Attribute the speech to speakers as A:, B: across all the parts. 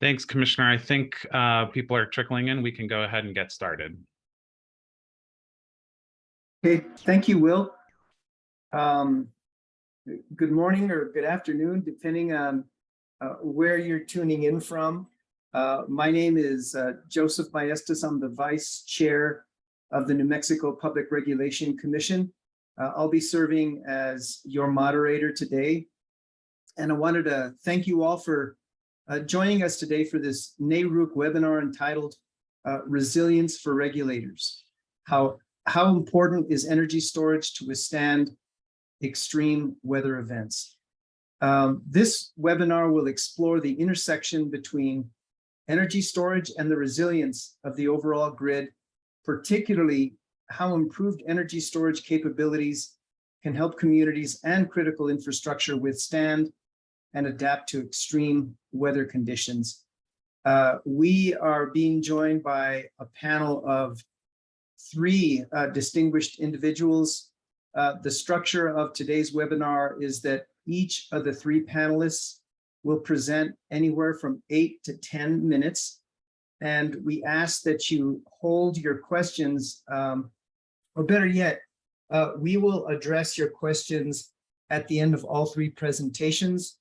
A: Thanks, Commissioner. I think people are trickling in. We can go ahead and get started.
B: Okay, thank you, Will. Good morning or good afternoon, depending on where you're tuning in from. My name is Joseph Maestas. I'm the Vice Chair of the New Mexico Public Regulation Commission. I'll be serving as your moderator today. And I wanted to thank you all for joining us today for this NARUC webinar entitled Resilience for Regulators. How important is energy storage to withstand extreme weather events? This webinar will explore the intersection between energy storage and the resilience of the overall grid, particularly how improved energy storage capabilities can help communities and critical infrastructure withstand and adapt to extreme weather conditions. We are being joined by a panel of three distinguished individuals. The structure of today's webinar is that each of the three panelists will present anywhere from 8 to 10 minutes. And we ask that you hold your questions, or better yet, we will address your questions at the end of all three presentations.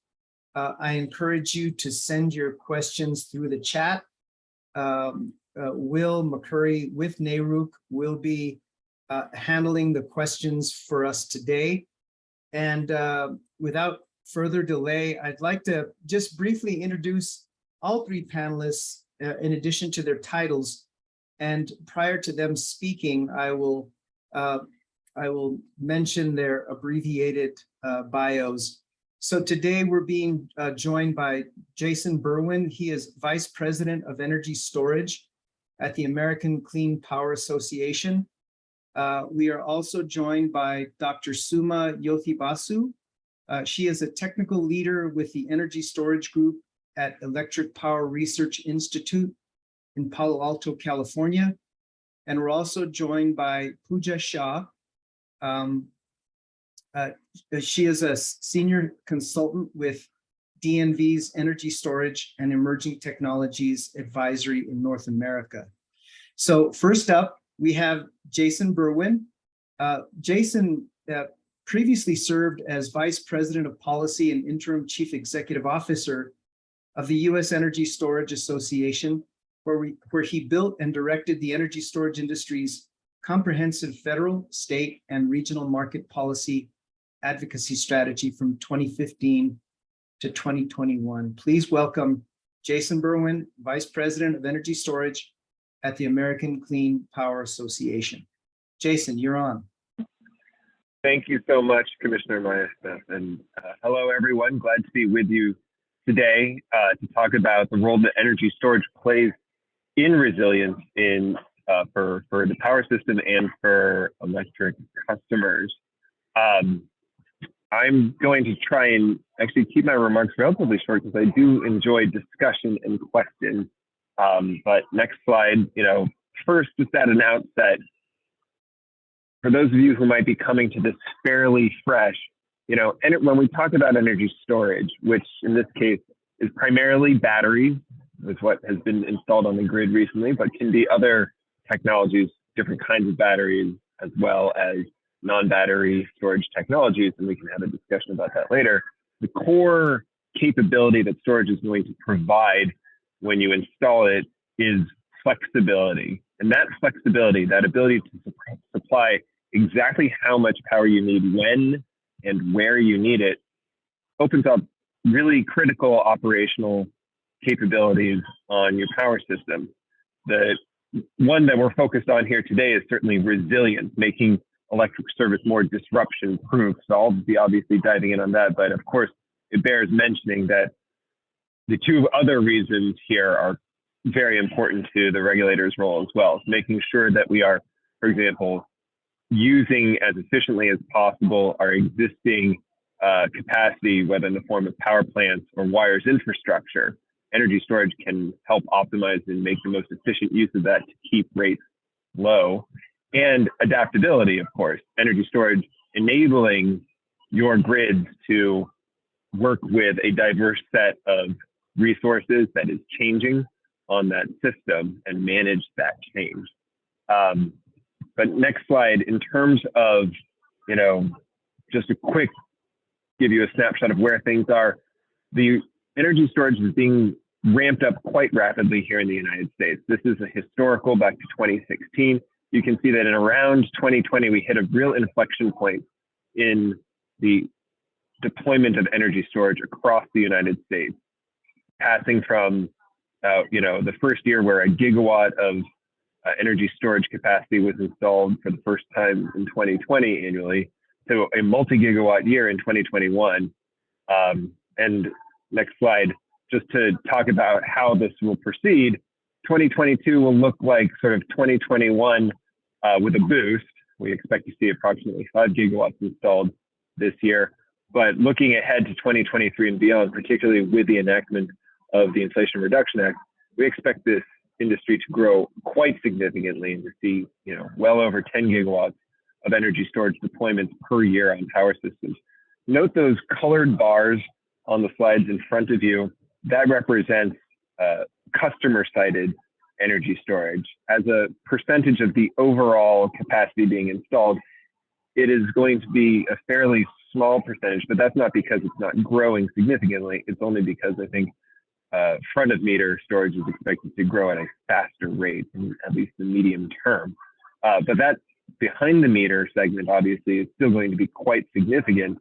B: I encourage you to send your questions through the chat. Will McCurry with NARUC will be handling the questions for us today. And without further delay, I'd like to just briefly introduce all three panelists in addition to their titles. And prior to them speaking, I will mention their abbreviated bios. So today we're being joined by Jason Berwin. He is Vice President of Energy Storage at the American Clean Power Association. We are also joined by Dr. Suma Yothibasu. She is a technical leader with the Energy Storage Group at Electric Power Research Institute in Palo Alto, California. And we're also joined by Pooja Shah. She is a senior consultant with DNV's Energy Storage and Emerging Technologies Advisory in North America. So first up, we have Jason Berwin. Jason previously served as Vice President of Policy and Interim Chief Executive Officer of the U.S. Energy Storage Association, where he built and directed the energy storage industry's comprehensive federal, state, and regional market policy advocacy strategy from 2015 to 2021. Please welcome Jason Berwin, Vice President of Energy Storage at the American Clean Power Association. Jason, you're on.
C: Thank you so much, Commissioner Maestas. And hello, everyone. Glad to be with you today to talk about the role that energy storage plays in resilience for the power system and for electric customers. I'm going to try and actually keep my remarks relatively short because I do enjoy discussion and questions. But next slide, first just at an outset, for those of you who might be coming to this fairly fresh, and when we talk about energy storage, which in this case is primarily batteries, is what has been installed on the grid recently, but can be other technologies, different kinds of batteries, as well as non-battery storage technologies, and we can have a discussion about that later. The core capability that storage is going to provide when you install it is flexibility. And that flexibility, that ability to supply exactly how much power you need when and where you need it, opens up really critical operational capabilities on your power system. The one that we're focused on here today is certainly resilience, making electric service more disruption proof. So I'll be obviously diving in on that, but of course it bears mentioning that the two other reasons here are very important to the regulator's role as well. So making sure that we are, for example, using as efficiently as possible our existing capacity, whether in the form of power plants or wires infrastructure. Energy storage can help optimize and make the most efficient use of that to keep rates low. And adaptability, of course, energy storage enabling your grids to work with a diverse set of resources that is changing on that system and manage that change. But next slide, in terms of, just a quick, give you a snapshot of where things are. The energy storage is being ramped up quite rapidly here in the United States. This is a historical back to 2016. You can see that in around 2020, we hit a real inflection point in the deployment of energy storage across the United States, passing from, the first year where a gigawatt of energy storage capacity was installed for the first time in 2020 annually to a multi-gigawatt year in 2021. And next slide, just to talk about how this will proceed, 2022 will look like sort of 2021 with a boost. We expect to see approximately 5 gigawatts installed this year. But looking ahead to 2023 and beyond, particularly with the enactment of the Inflation Reduction Act, we expect this industry to grow quite significantly and to see, well over 10 gigawatts of energy storage deployments per year on power systems. Note those colored bars on the slides in front of you. That represents customer-sited energy storage. As a percentage of the overall capacity being installed, it is going to be a fairly small percentage, but that's not because it's not growing significantly. It's only because I think front of meter storage is expected to grow at a faster rate, in at least the medium term. But that behind the meter segment, obviously, is still going to be quite significant.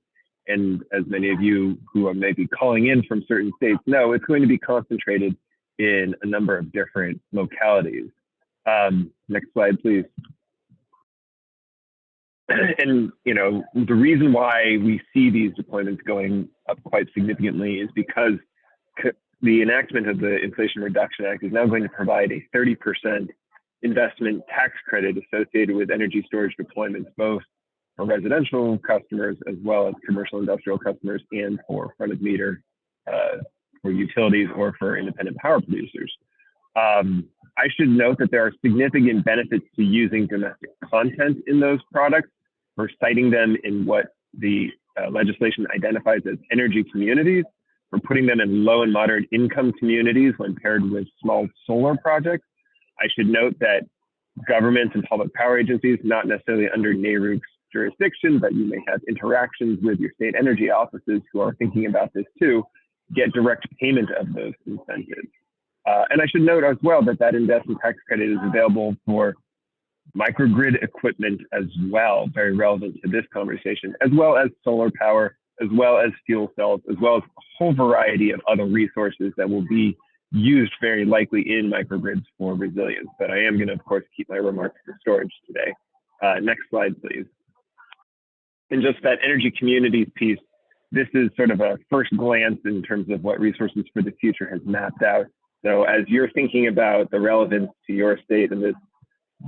C: And as many of you who are maybe calling in from certain states know, it's going to be concentrated in a number of different localities. Next slide, please. And the reason why we see these deployments going up quite significantly is because the enactment of the Inflation Reduction Act is now going to provide a 30% investment tax credit associated with energy storage deployments, both for residential customers as well as commercial industrial customers, and for front of meter for utilities or for independent power producers. I should note that there are significant benefits to using domestic content in those products. We're citing them in what the legislation identifies as energy communities. We're putting them in low and moderate income communities when paired with small solar projects. I should note that governments and public power agencies, not necessarily under NARUC's jurisdiction, but you may have interactions with your state energy offices who are thinking about this too, get direct payment of those incentives. And I should note as well that that investment tax credit is available for microgrid equipment as well, very relevant to this conversation, as well as solar power, as well as fuel cells, as well as a whole variety of other resources that will be used very likely in microgrids for resilience. But I am going to, of course, keep my remarks for storage today. Next slide, please. And just that energy communities piece, this is sort of a first glance in terms of what Resources for the Future has mapped out. So as you're thinking about the relevance to your state and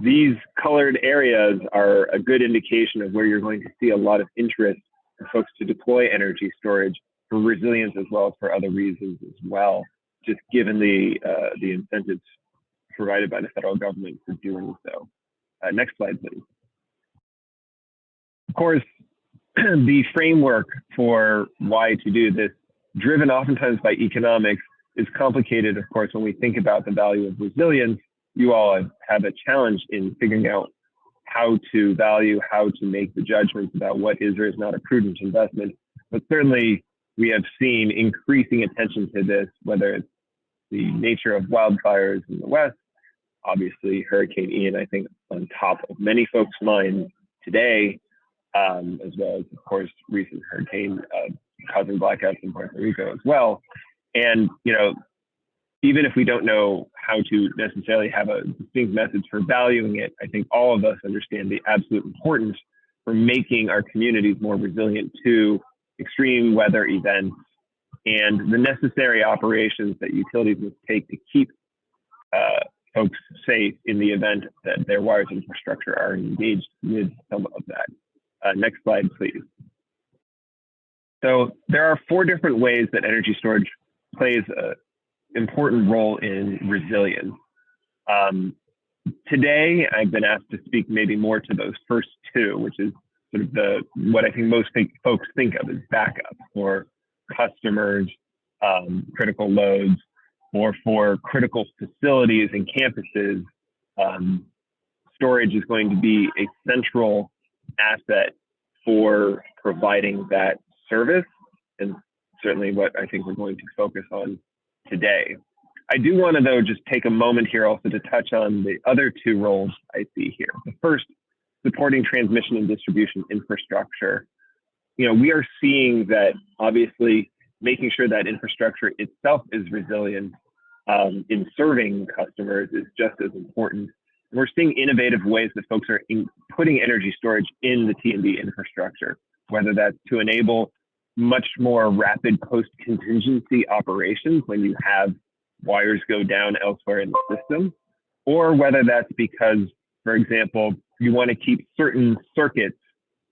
C: these colored areas are a good indication of where you're going to see a lot of interest for folks to deploy energy storage for resilience as well as for other reasons as well, just given the incentives provided by the federal government for doing so. Next slide, please. Of course, the framework for why to do this, driven oftentimes by economics, is complicated, of course, when we think about the value of resilience. You all have a challenge in figuring out how to value, how to make the judgments about what is or is not a prudent investment. But certainly, we have seen increasing attention to this, whether it's the nature of wildfires in the West, obviously Hurricane Ian, I think, on top of many folks' minds today, as well as, of course, recent hurricane causing blackouts in Puerto Rico as well. And, even if we don't know how to necessarily have a distinct message for valuing it, I think all of us understand the absolute importance for making our communities more resilient to extreme weather events and the necessary operations that utilities must take to keep folks safe in the event that their wires infrastructure are engaged with some of that. Next slide, please. So there are 4 different ways that energy storage plays an important role in resilience. Today, I've been asked to speak maybe more to those first 2, which is sort of what I think most folks think of as backup for customers critical loads or for critical facilities and campuses, storage is going to be a central asset for providing that service, and certainly what I think we're going to focus on today. I do want to, though, just take a moment here also to touch on the other two roles I see here. The first, supporting transmission and distribution infrastructure. We are seeing that obviously making sure that infrastructure itself is resilient in serving customers is just as important. And we're seeing innovative ways that folks are putting energy storage in the T&D infrastructure, whether that's to enable much more rapid post-contingency operations when you have wires go down elsewhere in the system, or whether that's because, for example, you want to keep certain circuits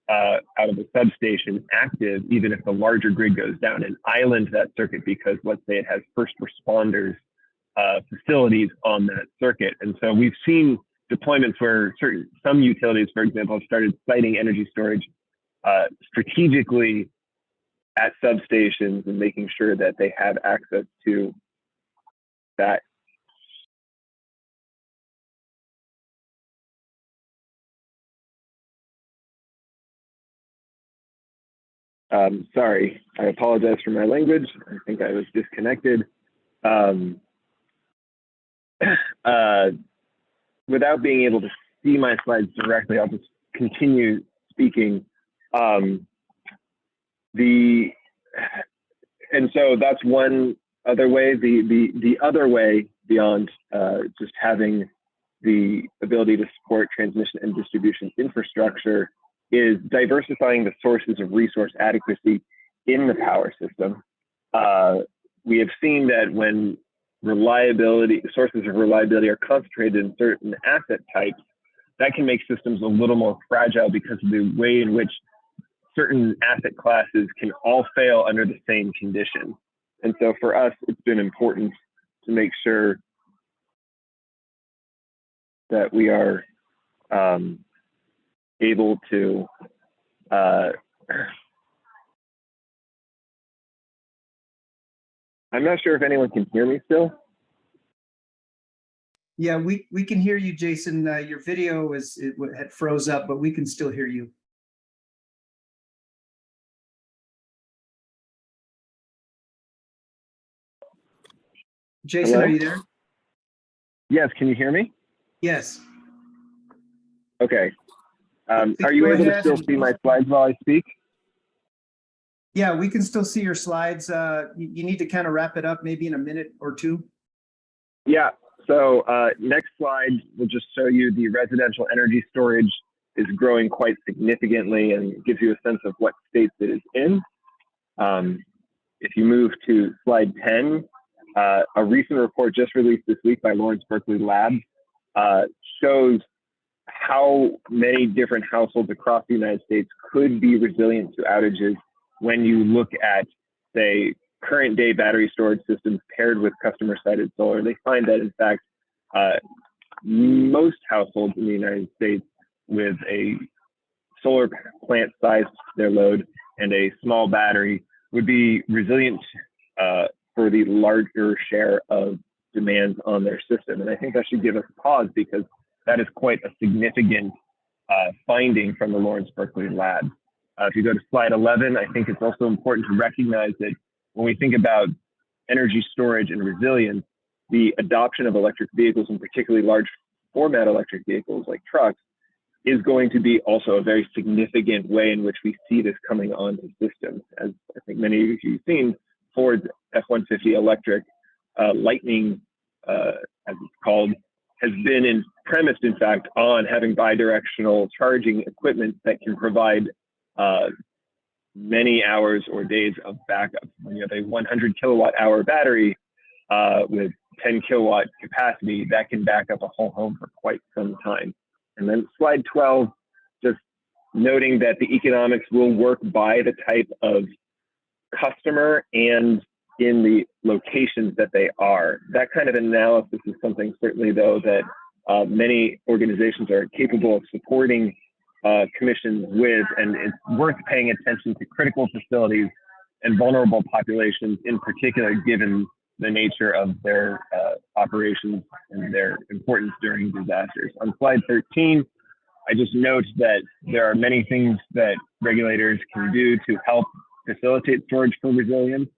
C: out of a substation active, even if the larger grid goes down, and island that circuit because, let's say, it has first responders facilities on that circuit. And so we've seen deployments where some utilities, for example, have started siting energy storage strategically at substations and making sure that they have access to that. Sorry, I apologize for my language. I think I was disconnected. Without being able to see my slides directly, I'll just continue speaking. And so that's one other way. The other way beyond just having the ability to support transmission and distribution infrastructure is diversifying the sources of resource adequacy in the power system. We have seen that when sources of reliability are concentrated in certain asset types, that can make systems a little more fragile because of the way in which certain asset classes can all fail under the same condition. And so for us, it's been important to make sure that we are able to I'm not sure if anyone can hear me still.
B: Yeah, we can hear you, Jason. Your video had froze up, but we can still hear you. Jason,
C: Hello?
B: are you there?
C: Yes, can you hear me?
B: Yes.
C: Okay. Are you able to still see my slides while I speak?
B: Yeah, we can still see your slides. You need to kind of wrap it up maybe in a minute or two.
C: Yeah, so next slide will just show you the residential energy storage is growing quite significantly and gives you a sense of what states it is in. If you move to slide 10, a recent report just released this week by Lawrence Berkeley Labs shows how many different households across the United States could be resilient to outages when you look at, say, current day battery storage systems paired with customer-sited solar. They find that, in fact, most households in the United States with a solar plant size to their load and a small battery would be resilient for the larger share of demands on their system. And I think that should give us pause because that is quite a significant finding from the Lawrence Berkeley Lab. If you go to slide 11, I think it's also important to recognize that when we think about energy storage and resilience, the adoption of electric vehicles, and particularly large format electric vehicles like trucks, is going to be also a very significant way in which we see this coming onto systems. As I think many of you have seen, Ford's F-150 electric Lightning, as it's called, has been premised, in fact, on having bidirectional charging equipment that can provide many hours or days of backup. When you have a 100 kilowatt hour battery with 10 kilowatt capacity, that can back up a whole home for quite some time. And then slide 12, just noting that the economics will work by the type of customer and in the locations that they are. That kind of analysis is something certainly, though, that many organizations are capable of supporting commissions with, and it's worth paying attention to critical facilities and vulnerable populations in particular, given the nature of their operations and their importance during disasters. On slide 13, I just note that there are many things that regulators can do to help facilitate storage for resilience,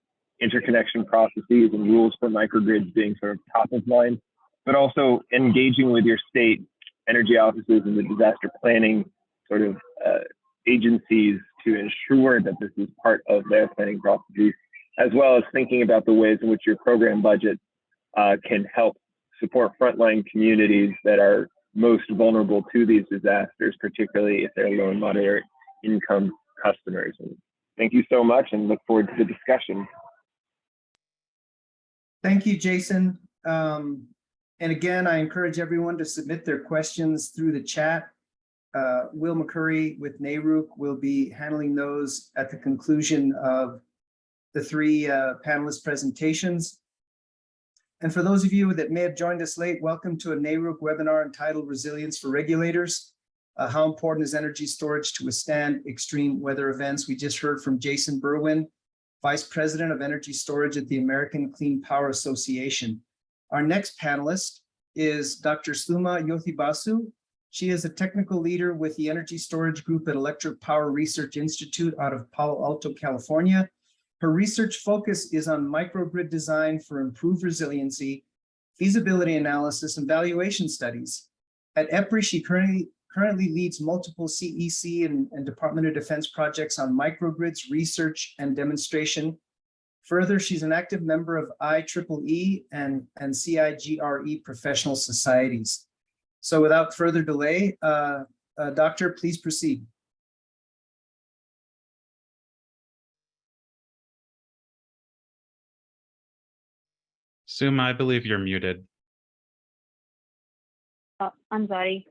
C: interconnection processes and rules for microgrids being sort of top of mind, but also engaging with your state energy offices and the disaster planning sort of agencies to ensure that this is part of their planning processes, as well as thinking about the ways in which your program budget can help support frontline communities that are most vulnerable to these disasters, particularly if they're low and moderate income customers. And thank you so much and look forward to the discussion.
B: Thank you, Jason. And again, I encourage everyone to submit their questions through the chat. Will McCurry with NARUC will be handling those at the conclusion of the three panelist presentations. And for those of you that may have joined us late, welcome to a NARUC webinar entitled Resilience for Regulators. How important is energy storage to withstand extreme weather events? We just heard from Jason Berwin, Vice President of Energy Storage at the American Clean Power Association. Our next panelist is Dr. Sluma Yothibasu. She is a technical leader with the Energy Storage Group at Electric Power Research Institute out of Palo Alto, California. Her research focus is on microgrid design for improved resiliency, feasibility analysis, and valuation studies. At EPRI, she currently leads multiple CEC and Department of Defense projects on microgrids research and demonstration. Further, she's an active member of IEEE and CIGRE professional societies. So without further delay, Doctor, please proceed.
A: Suma, I believe you're muted.
D: I'm sorry.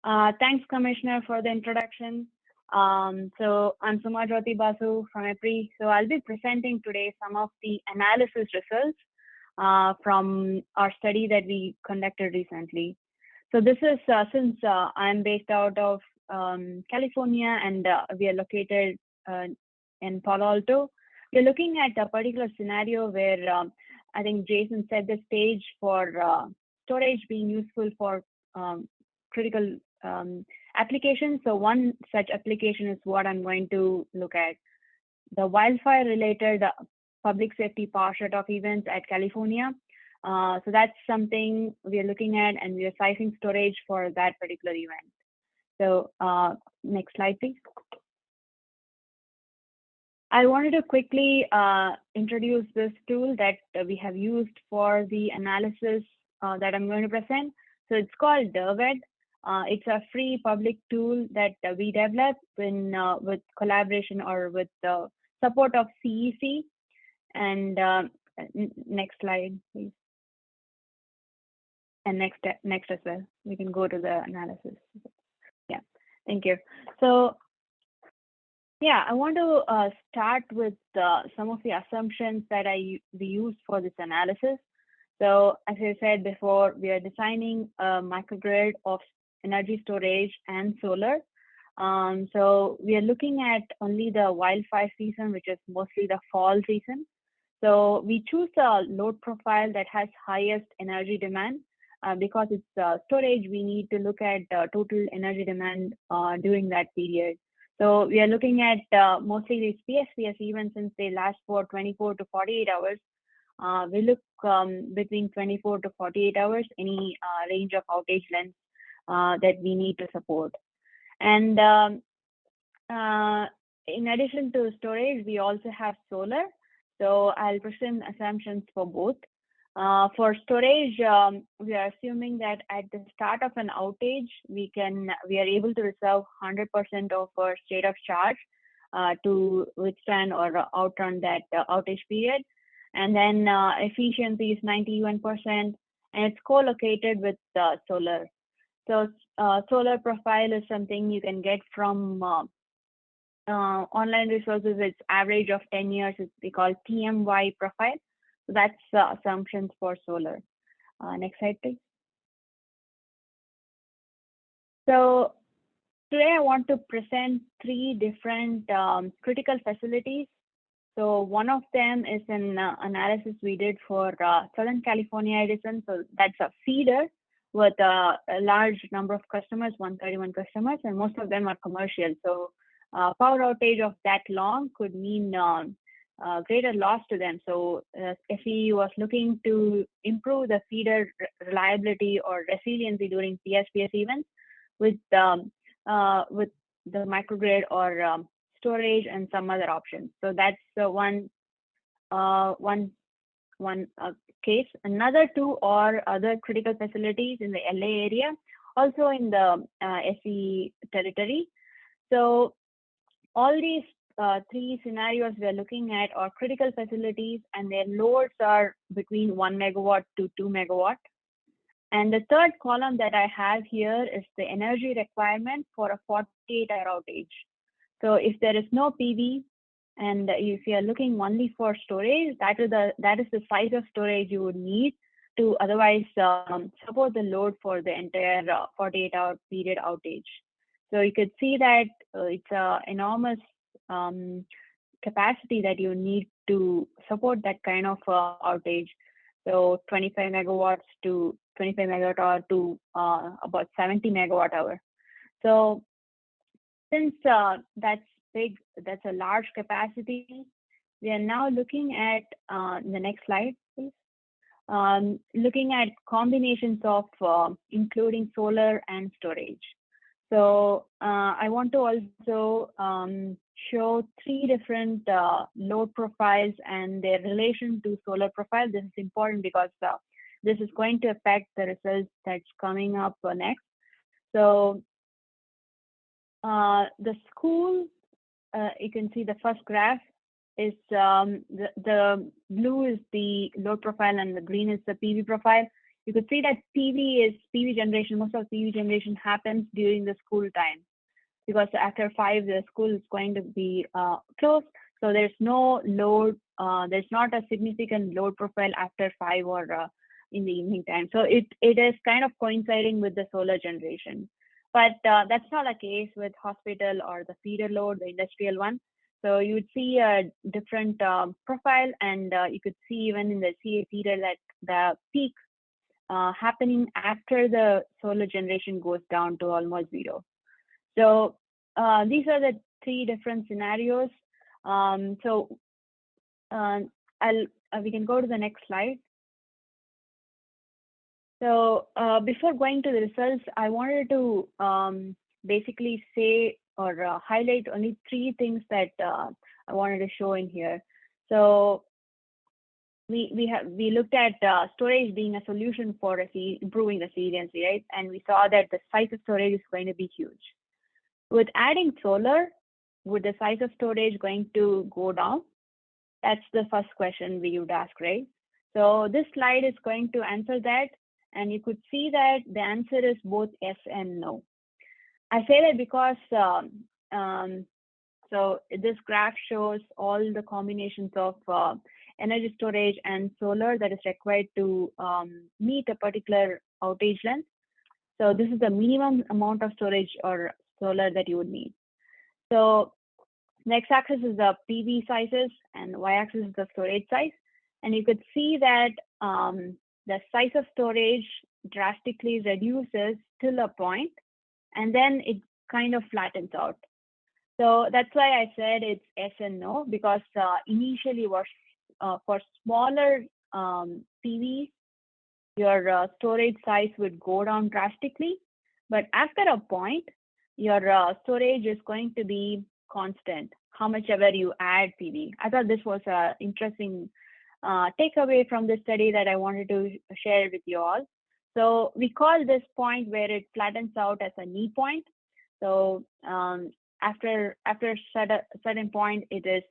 D: Thanks, Commissioner, for the introduction. So I'm Suma Jyoti Basu from EPRI. So I'll be presenting today some of the analysis results from our study that we conducted recently. So this is since I'm based out of California and we are located in Palo Alto. We're looking at a particular scenario where I think Jason set the stage for storage being useful for critical applications. So one such application is what I'm going to look at. The wildfire-related public safety power shutoff events at California. So that's something we are looking at, and we are sizing storage for that particular event. So next slide, please. I wanted to quickly introduce this tool that we have used for the analysis that I'm going to present. So it's called DERVED. It's a free public tool that we developed with collaboration or with the support of CEC. And next slide, please. And next as well. We can go to the analysis. Yeah, thank you. So yeah, I want to start with some of the assumptions that we used for this analysis. So as I said before, we are designing a microgrid of energy storage and solar. So we are looking at only the wildfire season, which is mostly the fall season. So we choose a load profile that has highest energy demand because it's storage. We need to look at total energy demand during that period. So we are looking at mostly these PSPS events since they last for 24 to 48 hours. We look between 24 to 48 hours, any range of outage length that we need to support. And in addition to storage, we also have solar. So I'll present assumptions for both. For storage, we are assuming that at the start of an outage, we are able to reserve 100% of our state of charge to withstand or outrun that outage period. And then efficiency is 91%, and it's co-located with solar. So solar profile is something you can get from online resources. It's average of 10 years. We call TMY profile. So that's assumptions for solar. Next slide, please. So today I want to present three different critical facilities. So one of them is an analysis we did for Southern California Edison. So that's a feeder with a large number of customers, 131 customers, and most of them are commercial. So power outage of that long could mean greater loss to them. So FE was looking to improve the feeder reliability or resiliency during PSPS events with the microgrid or storage and some other options. So that's one case. Another two are other critical facilities in the LA area, also in the SE territory. So all these three scenarios we are looking at are critical facilities, and their loads are between 1 megawatt to 2 megawatt. And the third column that I have here is the energy requirement for a 48-hour outage. So if there is no PV, and if you are looking only for storage, that is the size of storage you would need to otherwise support the load for the entire 48-hour period outage. So you could see that it's an enormous capacity that you need to support that kind of outage. So 25 megawatt hour to about 70 megawatt hour. So since that's big, that's a large capacity, we are now looking at the next slide, please. Looking at combinations of including solar and storage. So I want to also show three different load profiles and their relation to solar profile. This is important because this is going to affect the results that's coming up next. So the school, you can see the first graph is the blue is the load profile and the green is the PV profile. You could see that PV generation, most of PV generation happens during the school time, because after 5, the school is going to be closed. So there's no load, there's not a significant load profile after 5 or in the evening time. So it is kind of coinciding with the solar generation. But that's not the case with hospital or the feeder load, the industrial one. So you would see a different profile, and you could see even in the CA feeder that the peak happening after the solar generation goes down to almost 0. So these are the three different scenarios. So we can go to the next slide. So before going to the results, I wanted to basically say or highlight only 3 things that I wanted to show in here. So we looked at storage being a solution for improving resiliency, right? And we saw that the size of storage is going to be huge. With adding solar, would the size of storage going to go down? That's the first question we would ask, right? So this slide is going to answer that, and you could see that the answer is both yes and no. I say that because so this graph shows all the combinations of energy storage and solar that is required to meet a particular outage length. So this is the minimum amount of storage or solar that you would need. So the x-axis is the PV sizes and y-axis is the storage size. And you could see that the size of storage drastically reduces till a point, and then it kind of flattens out. So that's why I said it's yes and no, because initially for smaller PVs, your storage size would go down drastically. But after a point, your storage is going to be constant, how much ever you add PV. I thought this was an interesting takeaway from this study that I wanted to share with you all. So we call this point where it flattens out as a knee point. So after a certain point, it is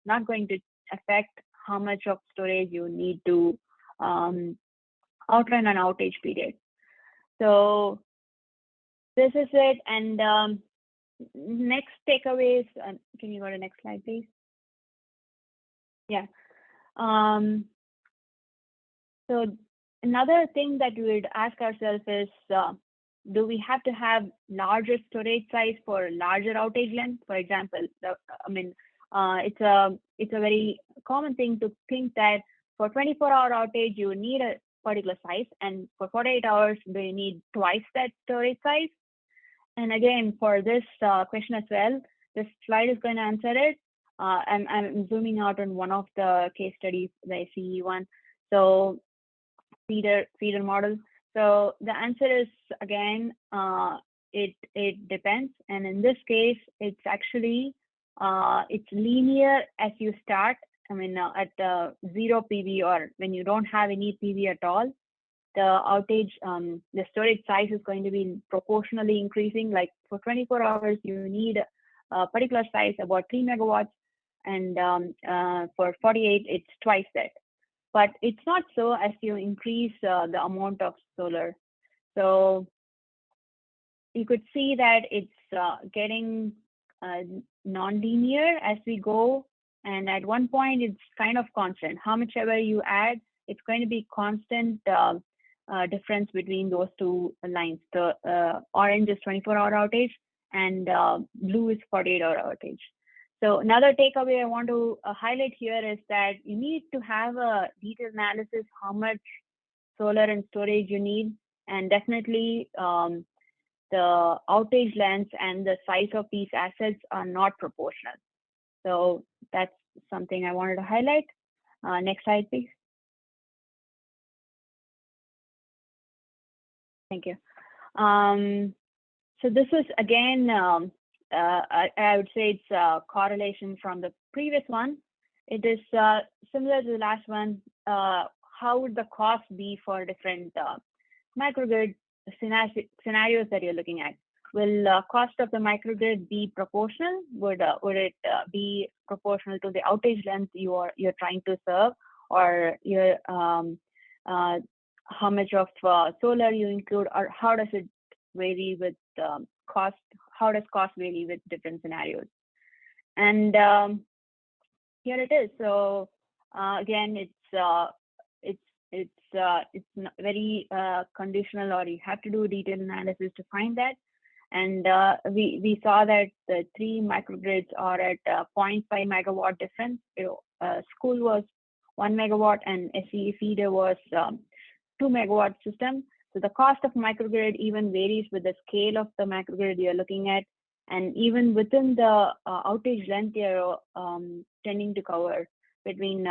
D: not going to affect how much of storage you need to outrun an outage period. So this is it. And next takeaways, can you go to the next slide, please? Yeah. So another thing that we would ask ourselves is, do we have to have larger storage size for larger outage length? For example, it's a very common thing to think that for 24-hour outage, you need a particular size, and for 48 hours, they need twice that storage size. And again, for this question as well, this slide is going to answer it. I'm zooming out on one of the case studies, the SCE one. So feeder model. So the answer is, again, it depends. And in this case, it's actually, it's linear as you start. I mean, at 0 PV, or when you don't have any PV at all, the outage, the storage size is going to be proportionally increasing. Like for 24 hours, you need a particular size, about 3 megawatts. And for 48, it's twice that. But it's not so as you increase the amount of solar. So you could see that it's getting non-linear as we go. And at one point, it's kind of constant. How much ever you add, it's going to be constant difference between those two lines. The orange is 24-hour outage, and blue is 48-hour outage. So another takeaway I want to highlight here is that you need to have a detailed analysis how much solar and storage you need, and definitely the outage length and the size of these assets are not proportional. So that's something I wanted to highlight. Next slide, please. Thank you. So this is again, I would say it's a correlation from the previous one. It is similar to the last one. How would the cost be for different microgrid scenarios that you're looking at? Will cost of the microgrid be proportional? Would it be proportional to the outage length you're trying to serve, or your how much of solar you include, or how does it vary with cost? How does cost vary with different scenarios? And here it is. So again, it's very conditional, or you have to do detailed analysis to find that. And we saw that the 3 microgrids are at 0.5 megawatt difference. School was 1 megawatt, and SCE feeder was 2 megawatt system. So the cost of microgrid even varies with the scale of the microgrid you're looking at, and even within the outage length you're tending to cover, between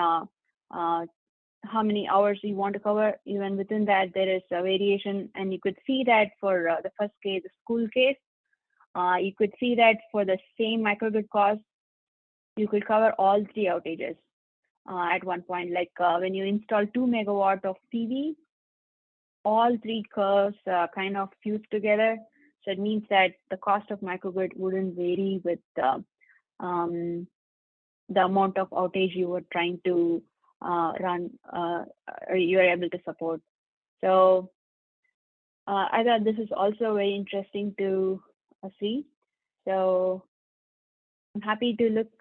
D: how many hours you want to cover. Even within that, there is a variation, and you could see that for the first case, the school case, you could see that for the same microgrid cost, you could cover all 3 outages at one point. Like when you install 2 megawatt of PV, all 3 curves kind of fuse together. So it means that the cost of microgrid wouldn't vary with the amount of outage you were trying to run, or you are able to support. So I thought this is also very interesting to see. So I'm happy to look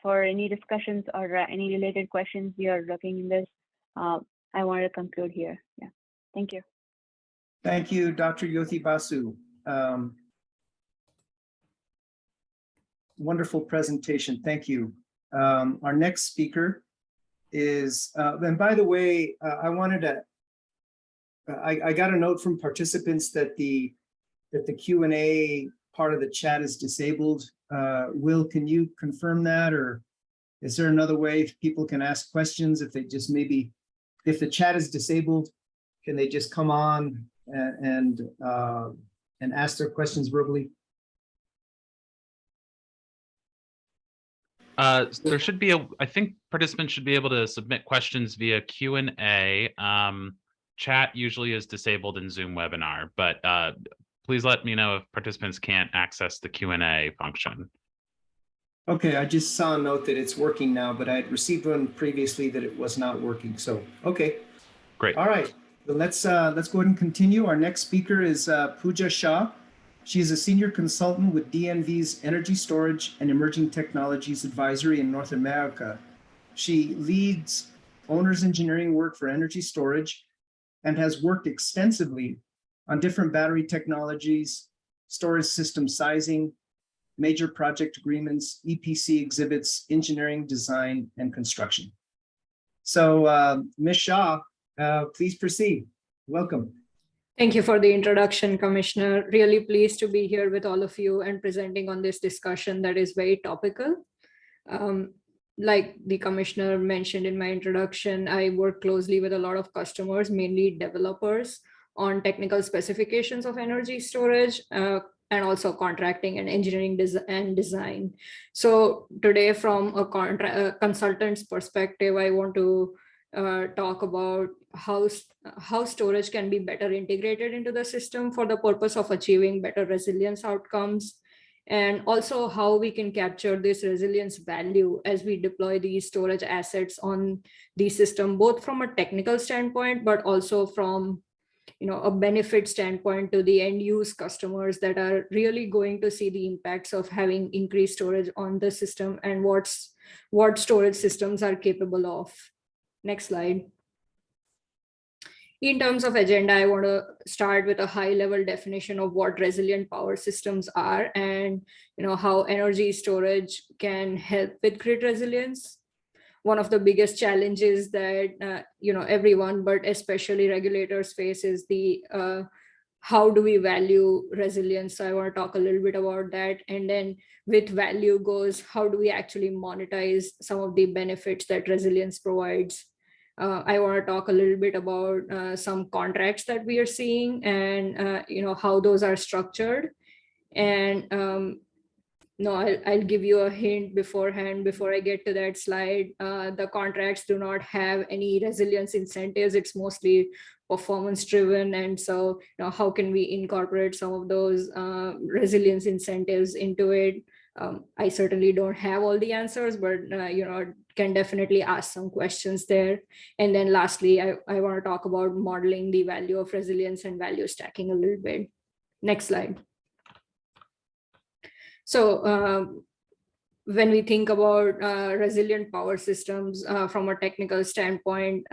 D: for any discussions or any related questions you are looking in this. I want to conclude here. Yeah, thank you.
B: Thank you, Dr. Yothi Basu. Wonderful presentation. Thank you. Our next speaker is, and by the way, I wanted to, I got a note from participants that the Q&A part of the chat is disabled. Will, can you confirm that, or is there another way people can ask questions? If they just maybe, if the chat is disabled, can they just come on and ask their questions verbally?
A: There should be I think participants should be able to submit questions via Q&A. Chat usually is disabled in Zoom webinar, but please let me know if participants can't access the Q&A function.
B: Okay, I just saw a note that it's working now, but I had received one previously that it was not working. So, okay.
A: Great.
B: All right, well, let's go ahead and continue. Our next speaker is Pooja Shah. She is a senior consultant with DNV's Energy Storage and Emerging Technologies Advisory in North America. She leads owner's engineering work for energy storage and has worked extensively on different battery technologies, storage system sizing, major project agreements, EPC exhibits, engineering, design, and construction. So Ms. Shah, please proceed. Welcome.
E: Thank you for the introduction, Commissioner. Really pleased to be here with all of you and presenting on this discussion that is very topical. Like the Commissioner mentioned in my introduction, I work closely with a lot of customers, mainly developers, on technical specifications of energy storage and also contracting and engineering and design. So today, from a consultant's perspective, I want to talk about how storage can be better integrated into the system for the purpose of achieving better resilience outcomes, and also how we can capture this resilience value as we deploy these storage assets on the system, both from a technical standpoint, but also from a benefit standpoint to the end use customers that are really going to see the impacts of having increased storage on the system and what storage systems are capable of. Next slide. In terms of agenda, I want to start with a high-level definition of what resilient power systems are and how energy storage can help with grid resilience. One of the biggest challenges that everyone, but especially regulators, face is the how do we value resilience. So I want to talk a little bit about that, and then with value goes how do we actually monetize some of the benefits that resilience provides. I want to talk a little bit about some contracts that we are seeing and how those are structured. And I'll give you a hint beforehand before I get to that slide. The contracts do not have any resilience incentives. It's mostly performance driven. And so how can we incorporate some of those resilience incentives into it? I certainly don't have all the answers, but can definitely ask some questions there. And then lastly, I want to talk about modeling the value of resilience and value stacking a little bit. Next slide. So when we think about resilient power systems from a technical standpoint,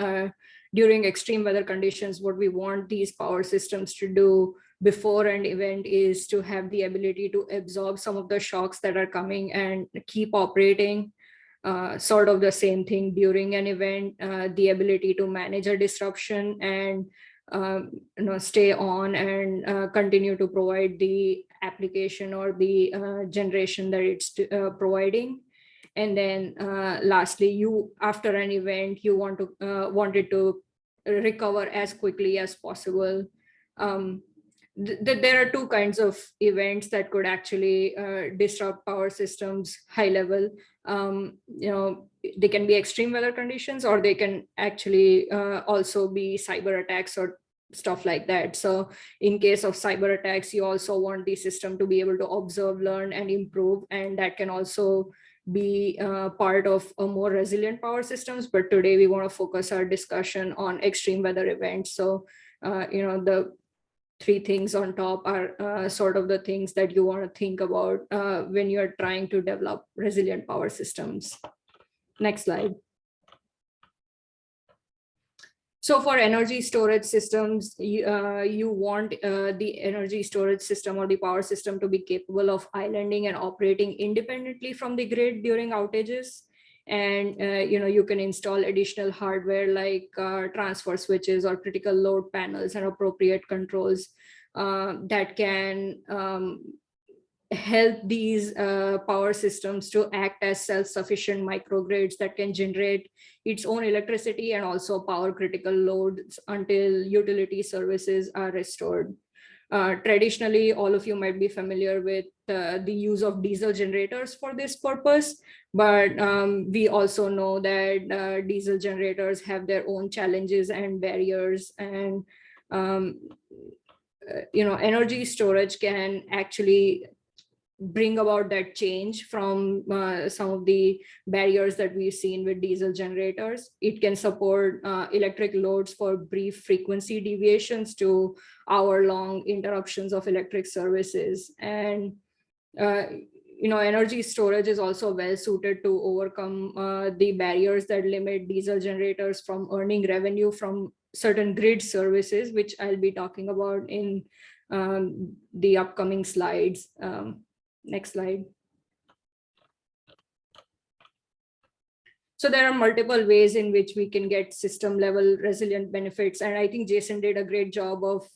E: during extreme weather conditions, what we want these power systems to do before an event is to have the ability to absorb some of the shocks that are coming and keep operating. Sort of the same thing during an event, the ability to manage a disruption and stay on and continue to provide the application or the generation that it's providing. And then lastly, after an event, you want it to recover as quickly as possible. There are two kinds of events that could actually disrupt power systems high level. They can be extreme weather conditions, or they can actually also be cyber attacks or stuff like that. So in case of cyber attacks, you also want the system to be able to observe, learn, and improve. And that can also be part of a more resilient power systems. But today we want to focus our discussion on extreme weather events. So, the three things on top are sort of the things that you want to think about when you're trying to develop resilient power systems. Next slide. So for energy storage systems, you want the energy storage system or the power system to be capable of islanding and operating independently from the grid during outages. And you can install additional hardware like transfer switches or critical load panels and appropriate controls that can help these power systems to act as self-sufficient microgrids that can generate its own electricity and also power critical loads until utility services are restored. Traditionally, all of you might be familiar with the use of diesel generators for this purpose, but we also know that diesel generators have their own challenges and barriers, and energy storage can actually bring about that change from some of the barriers that we've seen with diesel generators. It can support electric loads for brief frequency deviations to hour-long interruptions of electric services. And energy storage is also well suited to overcome the barriers that limit diesel generators from earning revenue from certain grid services, which I'll be talking about in the upcoming slides. Next slide. So there are multiple ways in which we can get system level resilient benefits. And I think Jason did a great job of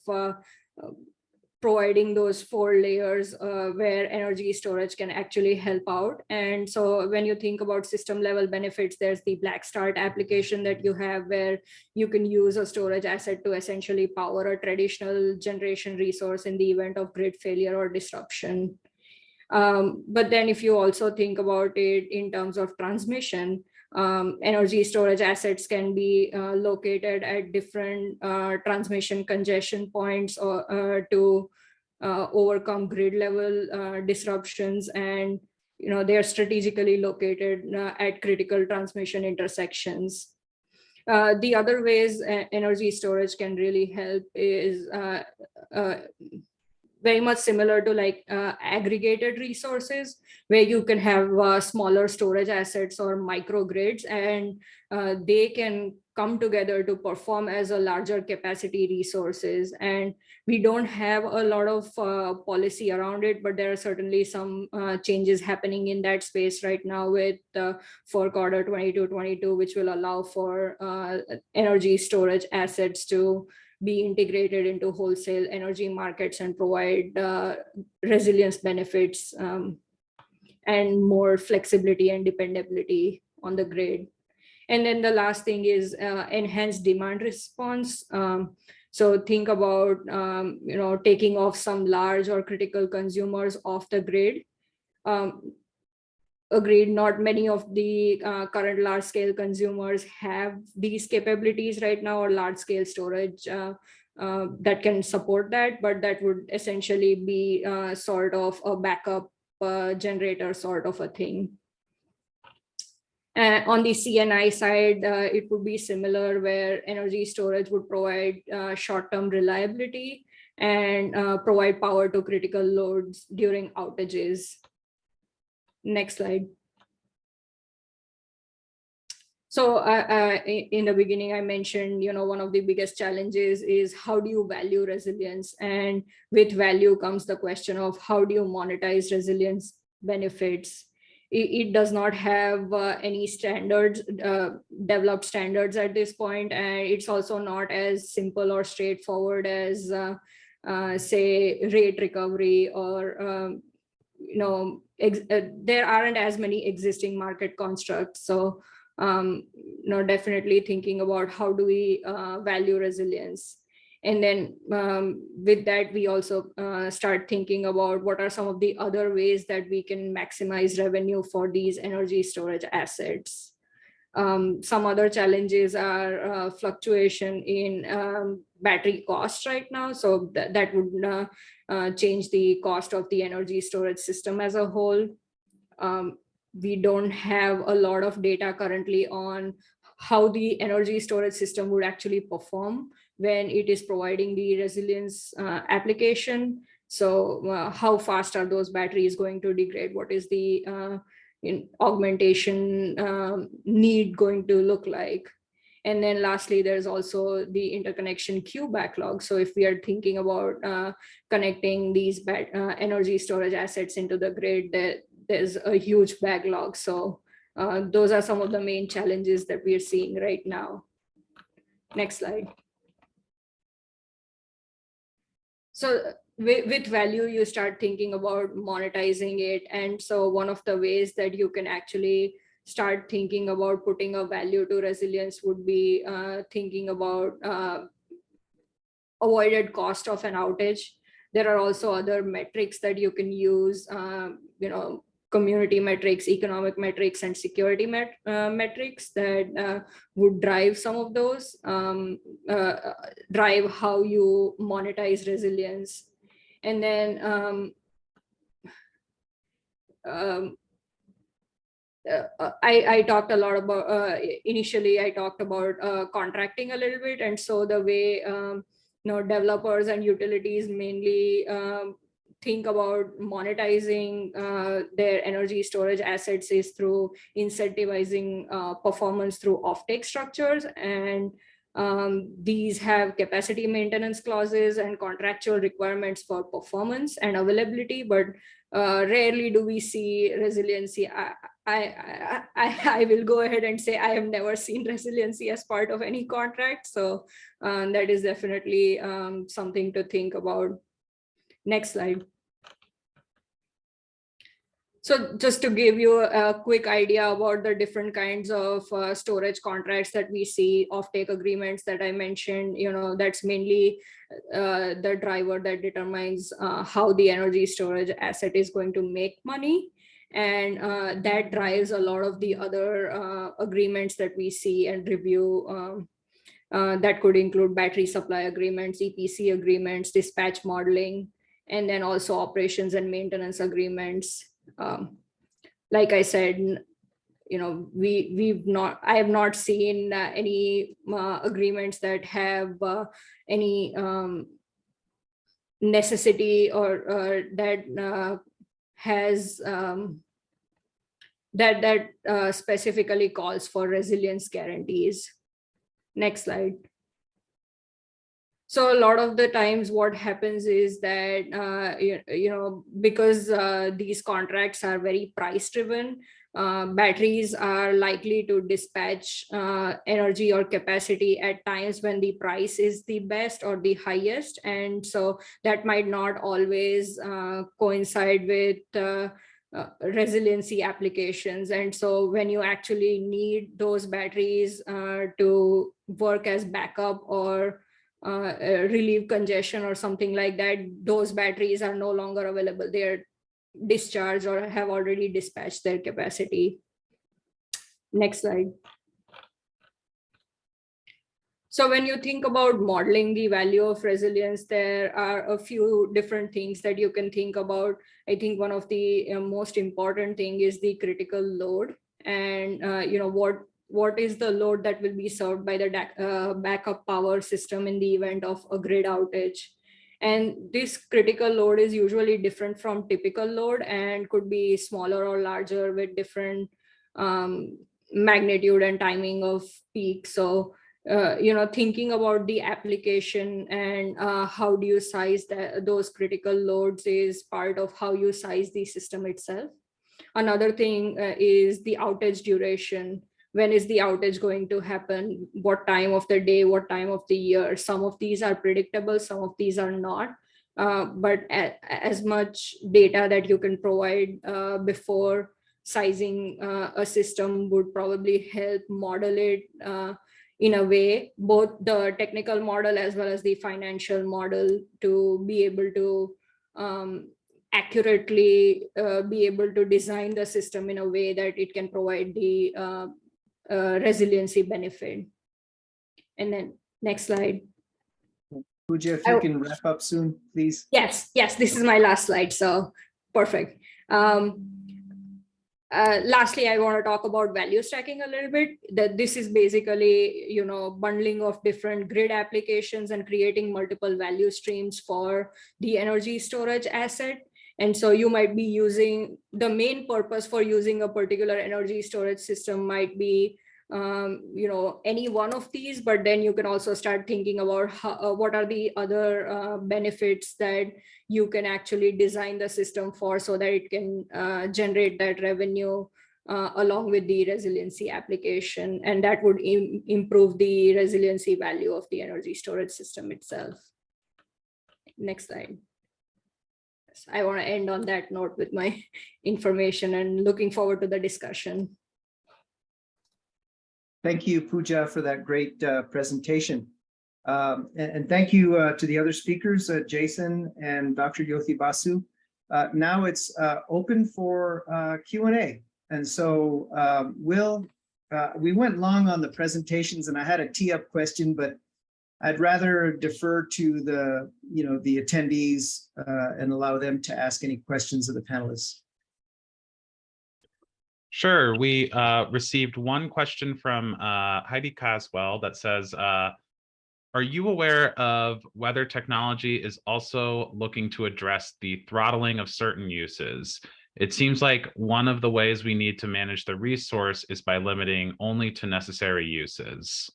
E: providing those 4 layers where energy storage can actually help out. And so when you think about system level benefits, there's the Black Start application that you have where you can use a storage asset to essentially power a traditional generation resource in the event of grid failure or disruption. But then if you also think about it in terms of transmission, energy storage assets can be located at different transmission congestion points or to overcome grid level disruptions, and they are strategically located at critical transmission intersections. The other ways energy storage can really help is very much similar to like aggregated resources, where you can have smaller storage assets or microgrids, and they can come together to perform as a larger capacity resources. And we don't have a lot of policy around it, but there are certainly some changes happening in that space right now with FERC Order 2222, which will allow for energy storage assets to be integrated into wholesale energy markets and provide resilience benefits and more flexibility and dependability on the grid. And then the last thing is enhanced demand response. So think about taking off some large or critical consumers off the grid. Agreed, not many of the current large-scale consumers have these capabilities right now, or large-scale storage that can support that, but that would essentially be sort of a backup generator sort of a thing. On the CNI side, it would be similar, where energy storage would provide short-term reliability and provide power to critical loads during outages. Next slide. So in the beginning, I mentioned, one of the biggest challenges is how do you value resilience? And with value comes the question of how do you monetize resilience benefits? It does not have any standards, developed standards at this point, and it's also not as simple or straightforward as, say, rate recovery or there aren't as many existing market constructs. So, definitely thinking about how do we value resilience. And then with that, we also start thinking about what are some of the other ways that we can maximize revenue for these energy storage assets. Some other challenges are fluctuation in battery costs right now. So that would change the cost of the energy storage system as a whole. We don't have a lot of data currently on how the energy storage system would actually perform when it is providing the resilience application. So how fast are those batteries going to degrade? What is the augmentation need going to look like? And then lastly, there's also the interconnection queue backlog. So if we are thinking about connecting these energy storage assets into the grid, there's a huge backlog. So those are some of the main challenges that we are seeing right now. Next slide. So with value, you start thinking about monetizing it. And so one of the ways that you can actually start thinking about putting a value to resilience would be thinking about avoided cost of an outage. There are also other metrics that you can use, community metrics, economic metrics, and security metrics that would drive some of those, drive how you monetize resilience. And then I talked a lot about, initially I talked about contracting a little bit. And so the way developers and utilities mainly think about monetizing their energy storage assets is through incentivizing performance through offtake structures. And these have capacity maintenance clauses and contractual requirements for performance and availability, but rarely do we see resiliency I will go ahead and say I have never seen resiliency as part of any contract. So that is definitely something to think about. Next slide. So just to give you a quick idea about the different kinds of storage contracts that we see, offtake agreements that I mentioned, that's mainly the driver that determines how the energy storage asset is going to make money. And that drives a lot of the other agreements that we see and review. That could include battery supply agreements, EPC agreements, dispatch modeling, and then also operations and maintenance agreements. Like I said, I have not seen any agreements that have any necessity or that has that specifically calls for resilience guarantees. Next slide. So a lot of the times what happens is that, because these contracts are very price driven, batteries are likely to dispatch energy or capacity at times when the price is the best or the highest. And so that might not always coincide with resiliency applications. And so when you actually need those batteries to work as backup or relieve congestion or something like that, those batteries are no longer available. They're discharged or have already dispatched their capacity. Next slide. So when you think about modeling the value of resilience, there are a few different things that you can think about. I think one of the most important thing is the critical load, and what is the load that will be served by the backup power system in the event of a grid outage. And this critical load is usually different from typical load and could be smaller or larger with different magnitude and timing of peak. So thinking about the application and how do you size those critical loads is part of how you size the system itself. Another thing is the outage duration. When is the outage going to happen? What time of the day? What time of the year? Some of these are predictable, some of these are not. But as much data that you can provide before sizing a system would probably help model it in a way, both the technical model as well as the financial model, to be able to accurately be able to design the system in a way that it can provide the resiliency benefit. And then next slide.
B: Pooja, if you can wrap up soon, please.
E: Yes, this is my last slide, so perfect. Lastly, I want to talk about value stacking a little bit. That this is basically, bundling of different grid applications and creating multiple value streams for the energy storage asset. And so you might be using, the main purpose for using a particular energy storage system might be, any one of these, but then you can also start thinking about what are the other benefits that you can actually design the system for, so that it can generate that revenue along with the resiliency application. And that would improve the resiliency value of the energy storage system itself. Next slide. I want to end on that note with my information and looking forward to the discussion.
B: Thank you, Pooja, for that great presentation. And thank you to the other speakers, Jason and Dr. Yothi Basu. Now it's open for Q&A. And so we went long on the presentations, and I had a tee-up question, but I'd rather defer to the attendees and allow them to ask any questions of the panelists.
A: Sure. We received one question from Heidi Caswell that says, are you aware of whether technology is also looking to address the throttling of certain uses? It seems like one of the ways we need to manage the resource is by limiting only to necessary uses.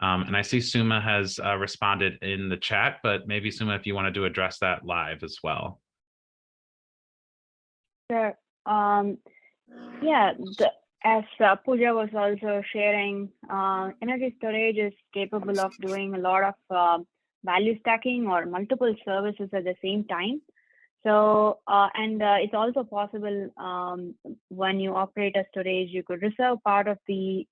A: And I see Suma has responded in the chat, but maybe Suma, if you wanted to address that live as well.
D: Sure. Yeah, as Pooja was also sharing, energy storage is capable of doing a lot of value stacking or multiple services at the same time. So, it's also possible when you operate a storage, you could reserve part of the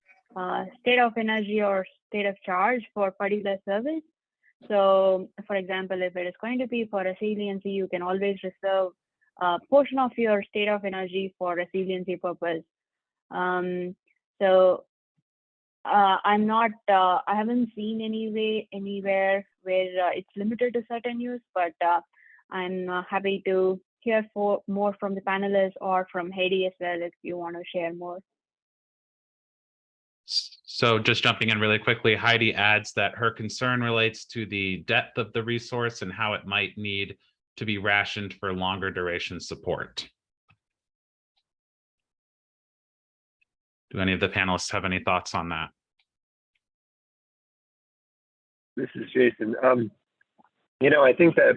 D: state of energy or state of charge for particular service. So, for example, if it is going to be for resiliency, you can always reserve a portion of your state of energy for resiliency purpose. So I'm not, I haven't seen anywhere where it's limited to certain use, but I'm happy to hear more from the panelists or from Heidi as well if you want to share more.
A: So just jumping in really quickly, Heidi adds that her concern relates to the depth of the resource and how it might need to be rationed for longer duration support. Do any of the panelists have any thoughts on that?
C: This is Jason. You know, I think that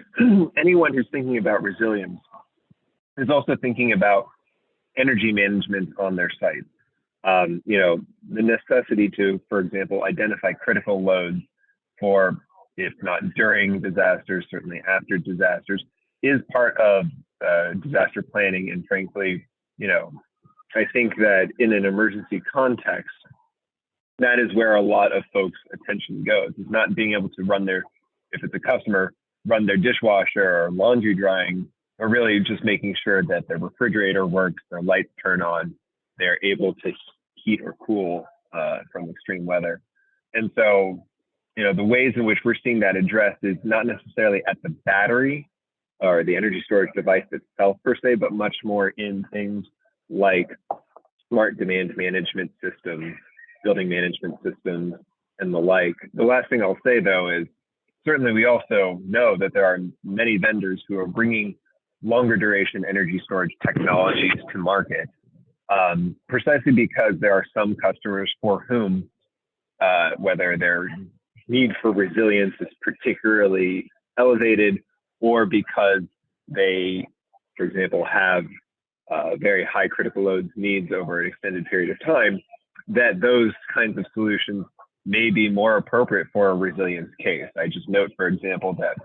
C: anyone who's thinking about resilience is also thinking about energy management on their site. You know, the necessity to, for example, identify critical loads for, if not during disasters, certainly after disasters, is part of disaster planning. And frankly, you know, I think that in an emergency context, that is where a lot of folks' attention goes. It's not being able to run their, if it's a customer, run their dishwasher or laundry drying, or really just making sure that their refrigerator works, their lights turn on, they're able to heat or cool from extreme weather. And so, you know, the ways in which we're seeing that addressed is not necessarily at the battery or the energy storage device itself per se, but much more in things like smart demand management systems, building management systems, and the like. The last thing I'll say, though, is certainly we also know that there are many vendors who are bringing longer duration energy storage technologies to market, precisely because there are some customers for whom, whether their need for resilience is particularly elevated, or because they, for example, have very high critical loads needs over an extended period of time, that those kinds of solutions may be more appropriate for a resilience case. I just note, for example, that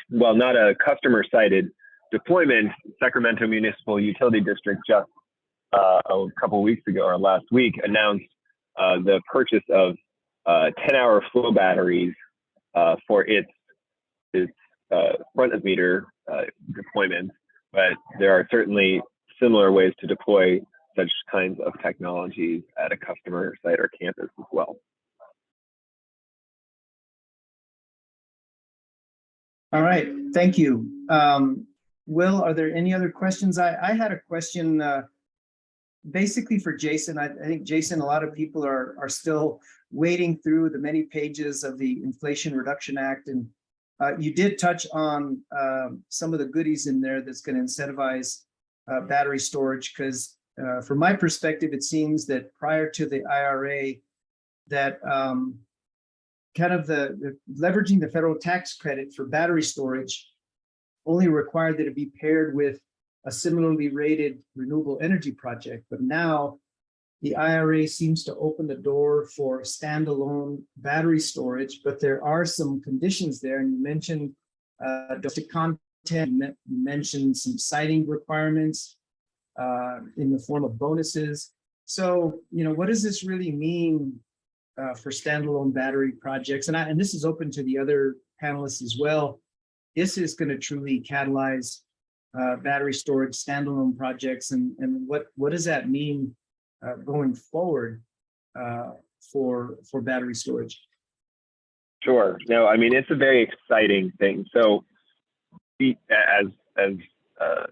C: while not a customer-sited deployment, Sacramento Municipal Utility District just a couple of weeks ago or last week announced the purchase of 10-hour flow batteries for its front of meter deployment. But there are certainly similar ways to deploy such kinds of technologies at a customer site or campus as well.
B: All right, thank you. Will, are there any other questions? I had a question basically for Jason. I think, Jason, a lot of people are still wading through the many pages of the Inflation Reduction Act, and you did touch on some of the goodies in there that's going to incentivize battery storage, because from my perspective, it seems that prior to the IRA, that kind of the leveraging the federal tax credit for battery storage only required that it be paired with a similarly rated renewable energy project. But now the IRA seems to open the door for standalone battery storage, but there are some conditions there. And you mentioned domestic content, you mentioned some siting requirements in the form of bonuses. So, you know, what does this really mean for standalone battery projects? And this is open to the other panelists as well. This is going to truly catalyze battery storage standalone projects, and what does that mean going forward for battery storage?
C: Sure. No, I mean, it's a very exciting thing. So, as the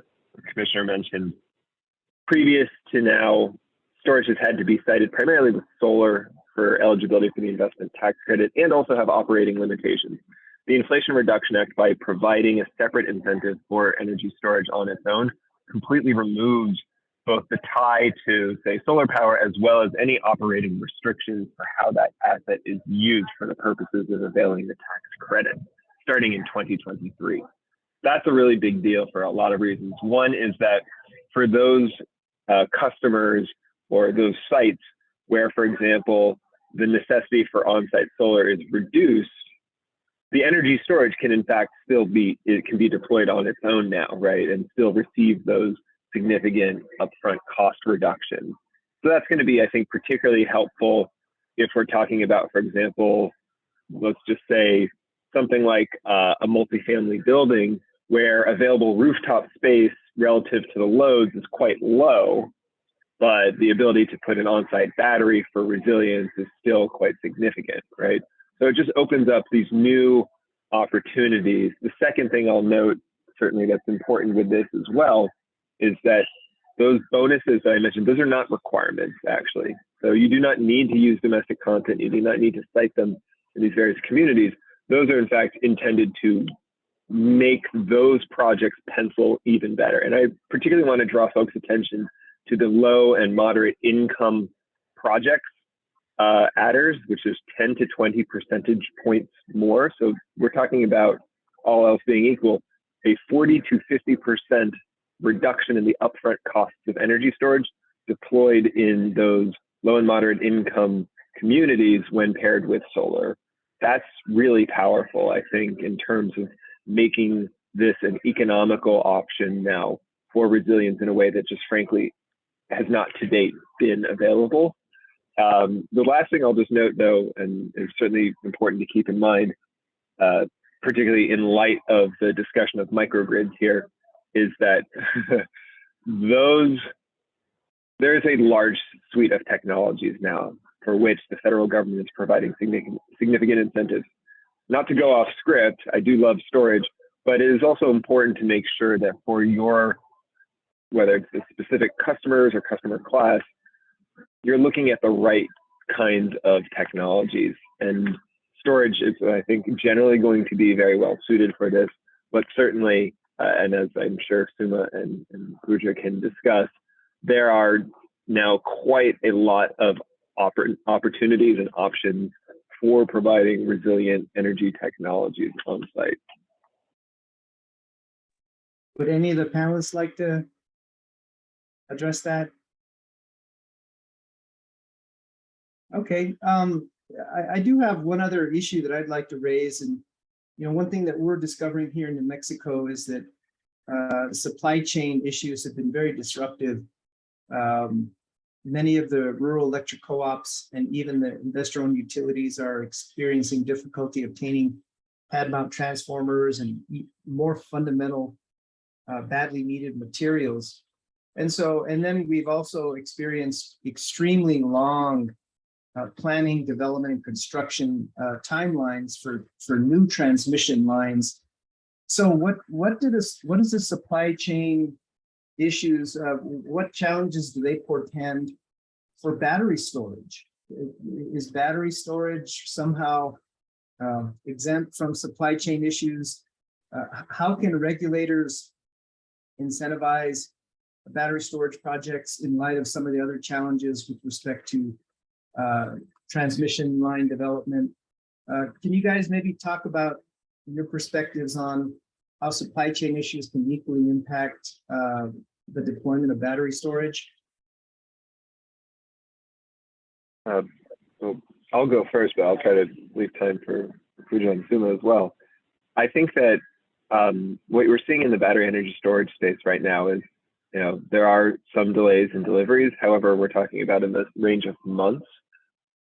C: Commissioner mentioned, previous to now, storage has had to be sited primarily with solar for eligibility for the investment tax credit, and also have operating limitations. The Inflation Reduction Act, by providing a separate incentive for energy storage on its own, completely removes both the tie to, say, solar power, as well as any operating restrictions for how that asset is used for the purposes of availing the tax credit, starting in 2023. That's a really big deal for a lot of reasons. One is that for those customers or those sites where, for example, the necessity for on-site solar is reduced, the energy storage can in fact still be, it can be deployed on its own now, right? And still receive those significant upfront cost reductions. So that's going to be, I think, particularly helpful if we're talking about, for example, let's just say something like a multifamily building where available rooftop space relative to the loads is quite low, but the ability to put an on-site battery for resilience is still quite significant, right? So it just opens up these new opportunities. The second thing I'll note, certainly that's important with this as well, is that those bonuses that I mentioned, those are not requirements, actually. So you do not need to use domestic content. You do not need to cite them in these various communities. Those are, in fact, intended to make those projects pencil even better. And I particularly want to draw folks' attention to the low and moderate income projects adders, which is 10 to 20 percentage points more. So we're talking about, all else being equal, a 40 to 50% reduction in the upfront costs of energy storage deployed in those low and moderate income communities when paired with solar. That's really powerful, I think, in terms of making this an economical option now for resilience in a way that just frankly has not to date been available. The last thing I'll just note, though, and it's certainly important to keep in mind, particularly in light of the discussion of microgrids here, is that there is a large suite of technologies now for which the federal government is providing significant incentives. Not to go off script, I do love storage, but it is also important to make sure that for your, whether it's the specific customers or customer class, you're looking at the right kinds of technologies. And storage is, I think, generally going to be very well suited for this, but certainly, and as I'm sure Suma and Pooja can discuss, there are now quite a lot of opportunities and options for providing resilient energy technologies on site.
B: Would any of the panelists like to address that? Okay, I do have one other issue that I'd like to raise, and one thing that we're discovering here in New Mexico is that supply chain issues have been very disruptive. Many of the rural electric co-ops and even the investor-owned utilities are experiencing difficulty obtaining pad mount transformers and more fundamental, badly needed materials. And then we've also experienced extremely long planning, development, and construction timelines for new transmission lines. So what is the supply chain issues? What challenges do they portend for battery storage? Is battery storage somehow exempt from supply chain issues? How can regulators incentivize battery storage projects in light of some of the other challenges with respect to transmission line development? Can you guys maybe talk about your perspectives on how supply chain issues can equally impact the deployment of battery storage?
C: Well, I'll go first, but I'll try to leave time for Pooja and Suma as well. I think that what we're seeing in the battery energy storage space right now is, there are some delays in deliveries. However, we're talking about in the range of months.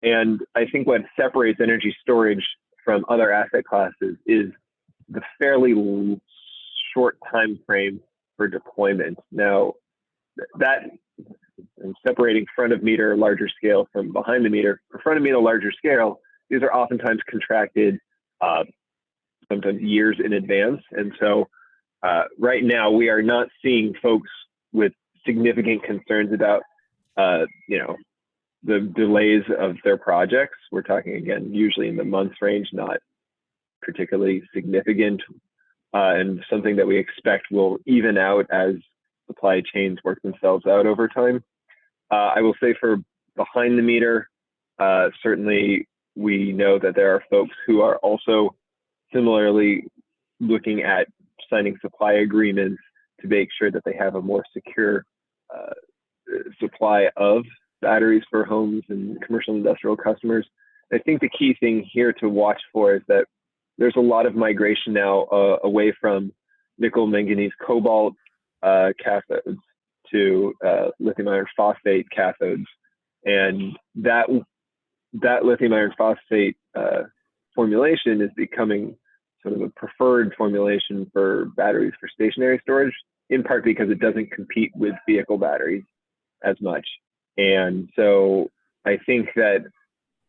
C: And I think what separates energy storage from other asset classes is the fairly short time frame for deployment. Now, that and separating front of meter larger scale from behind the meter, for front of meter larger scale, these are oftentimes contracted sometimes years in advance. And so right now we are not seeing folks with significant concerns about the delays of their projects. We're talking, again, usually in the months range, not particularly significant, and something that we expect will even out as supply chains work themselves out over time. I will say for behind the meter, certainly we know that there are folks who are also similarly looking at signing supply agreements to make sure that they have a more secure supply of batteries for homes and commercial and industrial customers. I think the key thing here to watch for is that there's a lot of migration now away from nickel, manganese, cobalt cathodes to lithium iron phosphate cathodes, and that lithium iron phosphate formulation is becoming sort of a preferred formulation for batteries for stationary storage, in part because it doesn't compete with vehicle batteries as much. And so I think that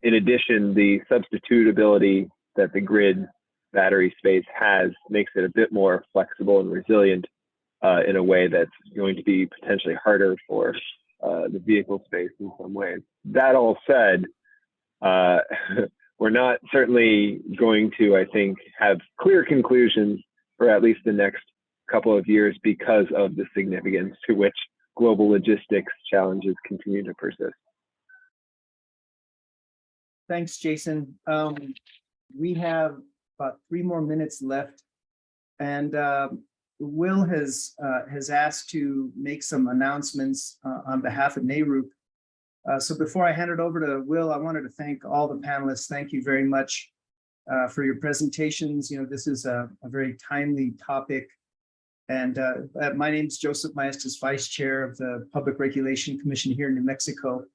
C: in addition, the substitutability that the grid battery space has makes it a bit more flexible and resilient in a way that's going to be potentially harder for the vehicle space in some ways. That all said, we're not certainly going to, I think, have clear conclusions for at least the next couple of years because of the significance to which global logistics challenges continue to persist.
B: Thanks, Jason. We have about 3 more minutes left, and Will has asked to make some announcements on behalf of NARUC. So before I hand it over to Will, I wanted to thank all the panelists. Thank you very much for your presentations. You know, this is a very timely topic. And my name is Joseph Maestas, Vice Chair of the Public Regulation Commission here in New Mexico.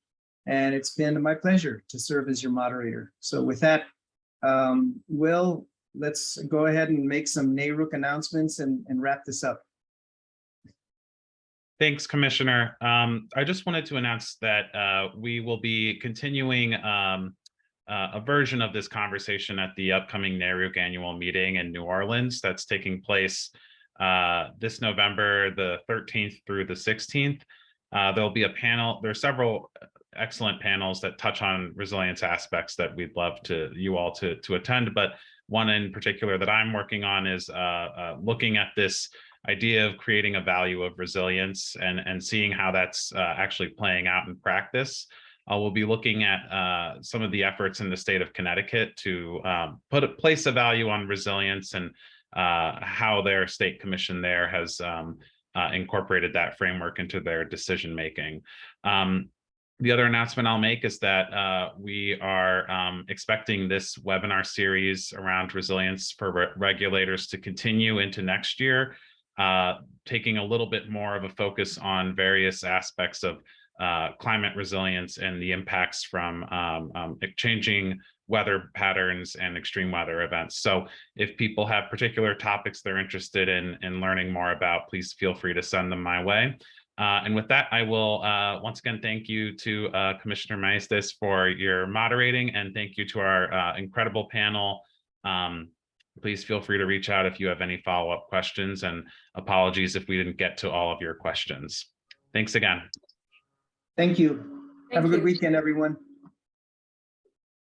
B: And it's been my pleasure to serve as your moderator. So with that, Will, let's go ahead and make some NARUC announcements and wrap this up.
A: Thanks, Commissioner. I just wanted to announce that we will be continuing a version of this conversation at the upcoming NARUC annual meeting in New Orleans that's taking place this November, the 13th through the 16th. There'll be a panel. There are several excellent panels that touch on resilience aspects that we'd love you all to attend, but one in particular that I'm working on is looking at this idea of creating a value of resilience and seeing how that's actually playing out in practice. We'll be looking at some of the efforts in the state of Connecticut to place a value on resilience and how their state commission there has incorporated that framework into their decision making. The other announcement I'll make is that we are expecting this webinar series around resilience for regulators to continue into next year, taking a little bit more of a focus on various aspects of climate resilience and the impacts from changing weather patterns and extreme weather events. So if people have particular topics they're interested in learning more about, please feel free to send them my way. And with that, I will once again thank you to Commissioner Maestas for your moderating, and thank you to our incredible panel. Please feel free to reach out if you have any follow-up questions, and apologies if we didn't get to all of your questions. Thanks again.
B: Thank you. Have a good weekend, everyone.